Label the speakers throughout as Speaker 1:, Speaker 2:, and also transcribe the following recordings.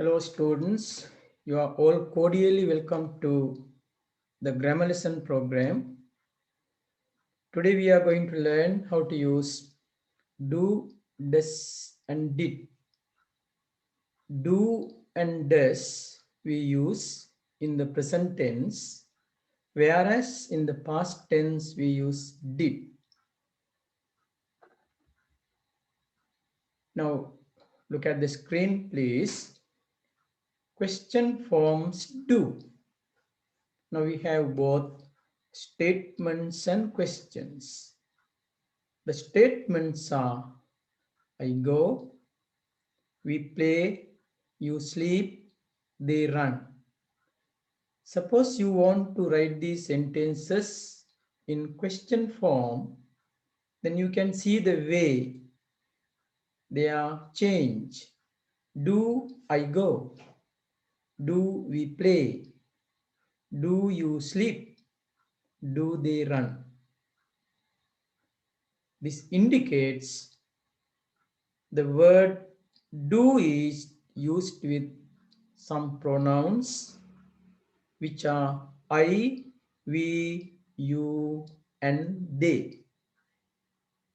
Speaker 1: Hello students, you are all cordially welcome to the grammar lesson program. Today we are going to learn how to use do, does and did. Do and does we use in the present tense, whereas in the past tense we use did. Now look at the screen please. Question forms do. Now we have both statements and questions. The statements are I go, we play, you sleep, they run. Suppose you want to write these sentences in question form, then you can see the way they are changed. Do I go? Do we play? Do you sleep? Do they run? This indicates the word do is used with some pronouns which are I, we, you, and they.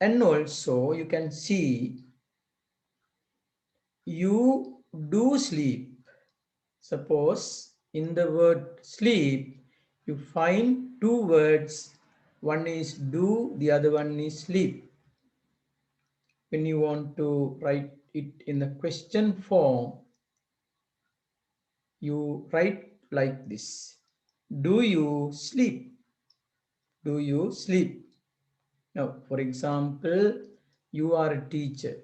Speaker 1: And also you can see you do sleep. Suppose in the word sleep, you find two words. One is do, the other one is sleep. When you want to write it in the question form, you write like this. Do you sleep? Do you sleep? Now, for example, you are a teacher.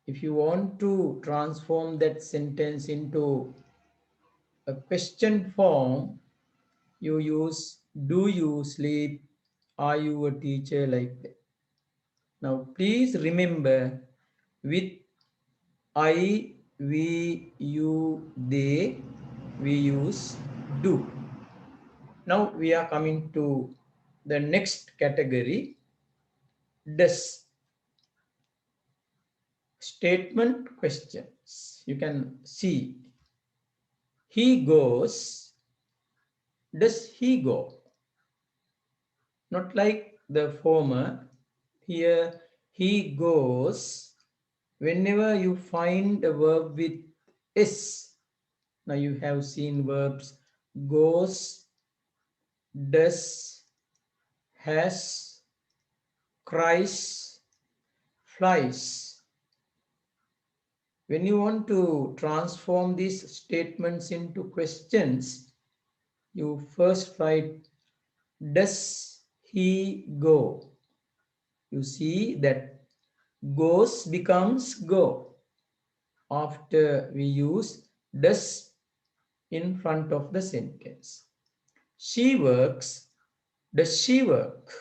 Speaker 1: If you want to transform that sentence into a question form, you use do you sleep? Are you a teacher? Like that. Now, please remember with I, we, you, they, we use do. Now we are coming to the next category, does. Statement questions. You can see he goes. Does he go? Not like the former. Here he goes. Whenever you find a verb with s, now you have seen verbs goes, does, has, cries, flies. When you want to transform these statements into questions, you first write, does he go? You see that goes becomes go after we use does in front of the sentence. She works. Does she work?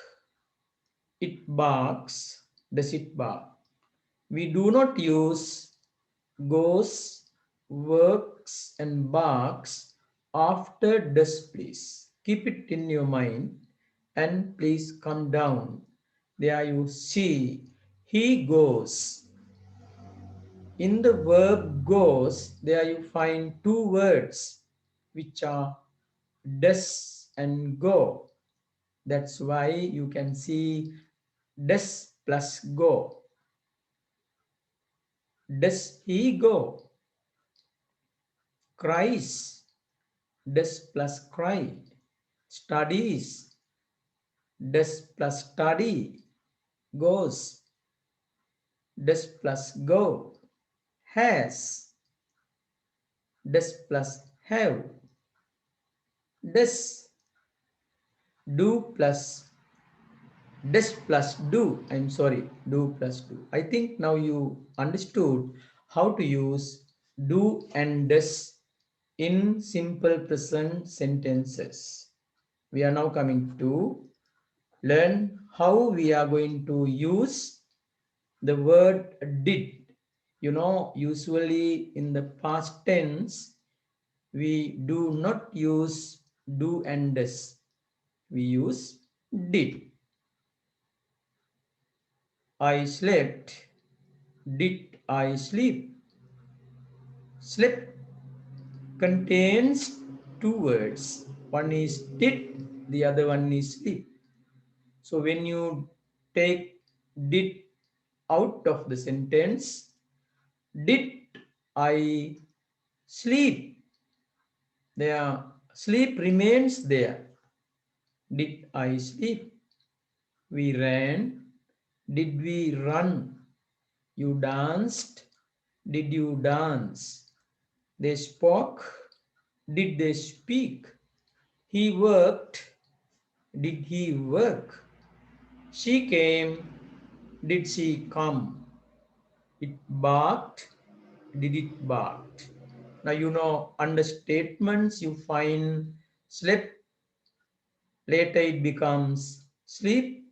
Speaker 1: It barks. Does it bark? We do not use goes, works and barks after does, please. Keep it in your mind and please come down. There you see he goes. In the verb goes, there you find two words which are does and go. That's why you can see does plus go. Does he go? Cries. Does plus cry. Studies. Does plus study. Goes. Does plus go. Has. Does plus have. Does. Do plus do. I'm sorry, do plus do. I think now you understood how to use do and does in simple present sentences. We are now coming to learn how we are going to use the word did. You know, usually in the past tense, we do not use do and does. We use did. I slept. Did I sleep? Slept contains two words. One is did, the other one is sleep. So when you take did out of the sentence, did I sleep? There, sleep remains there. Did I sleep? We ran. Did we run? You danced. Did you dance? They spoke. Did they speak? He worked. Did he work? She came. Did she come? It barked. Did it bark? Now you know understatements you find slept, later it becomes sleep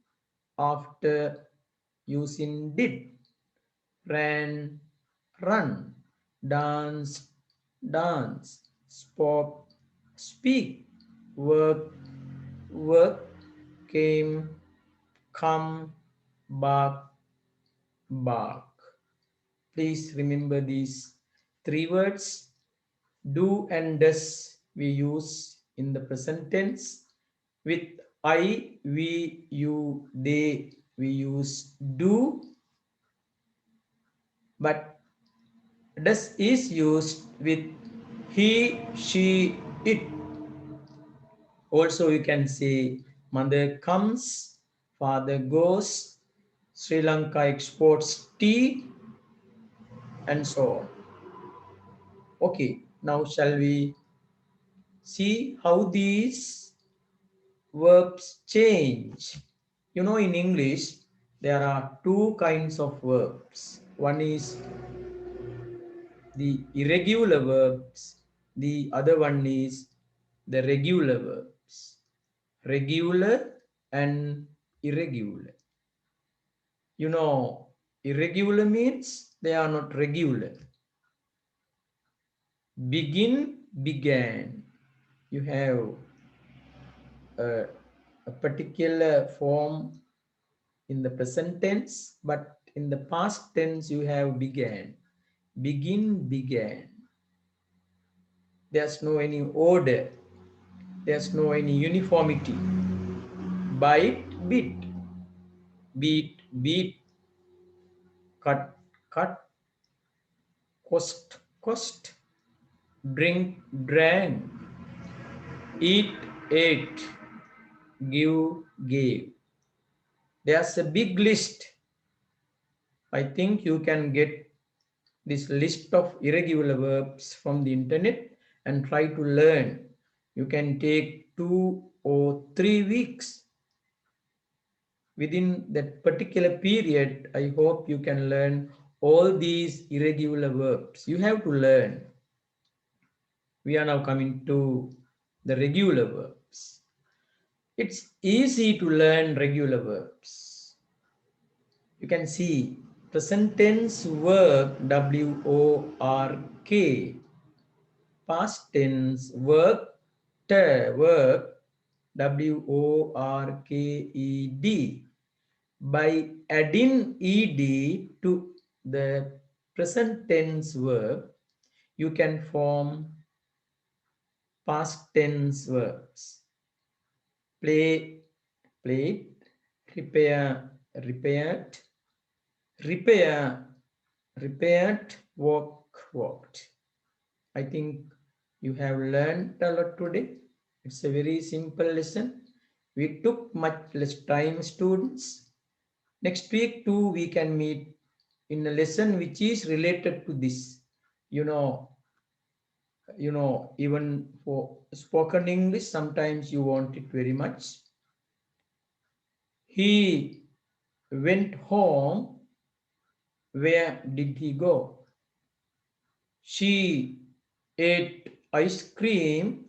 Speaker 1: after using did. Ran, run, dance, dance, spoke, speak, work, work, came, come, bark, bark. Please remember these three words. Do and does we use in the present tense. With I, we, you, they, we use do, but does is used with he, she, it. Also, you can say mother comes, father goes, Sri Lanka exports tea, and so on. Okay, now shall we see how these verbs change? You know, in English, there are two kinds of verbs. One is the irregular verbs, the other one is the regular verbs. Regular and irregular. You know, irregular means they are not regular. Begin, began. You have a, a particular form in the present tense, but in the past tense you have began. Begin, began. There's no any order. There's no any uniformity. Bite, bit. Beat, beat. Cut, cut. Cost, cost. Drink, drank. Eat, ate. Give, gave. There's a big list. I think you can get this list of irregular verbs from the internet and try to learn. You can take 2 or 3 weeks. Within that particular period, I hope you can learn all these irregular verbs. You have to learn. We are now coming to the regular verbs. It's easy to learn regular verbs. You can see present tense work, W-O-R-K. Past tense work, work, W-O-R-K-E-D. By adding ed to the present tense verb, you can form past tense verbs. Play, played, repair, repaired, repair, repaired, walk, walked. I think you have learned a lot today. It's a very simple lesson. We took much less time, students. Next week too, we can meet in a lesson which is related to this. You know, even for spoken English, sometimes you want it very much. He went home. Where did he go? She ate ice cream.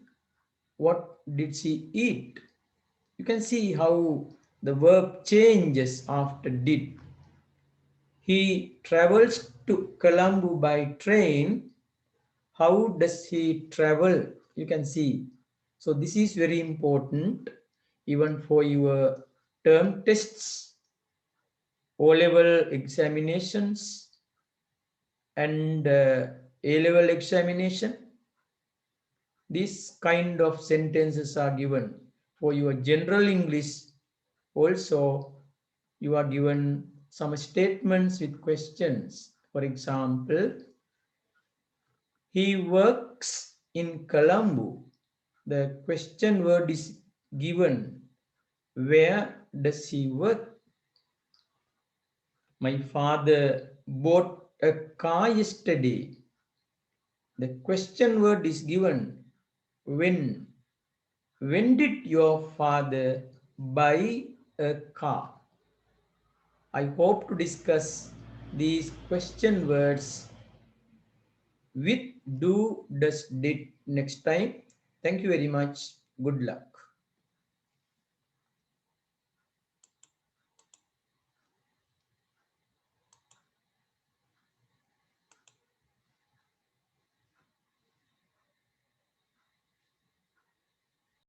Speaker 1: What did she eat? You can see how the verb changes after did. He travels to Colombo by train. How does he travel? You can see. So this is very important even for your term tests, O-level examinations, and A-level examination. These kind of sentences are given. For your general English, also you are given some statements with questions. For example, he works in Colombo. The question word is given. Where does he work? My father bought a car yesterday. The question word is given. When? When did your father buy a car? I hope to discuss these question words with do, does, did next time. Thank you very much. Good luck.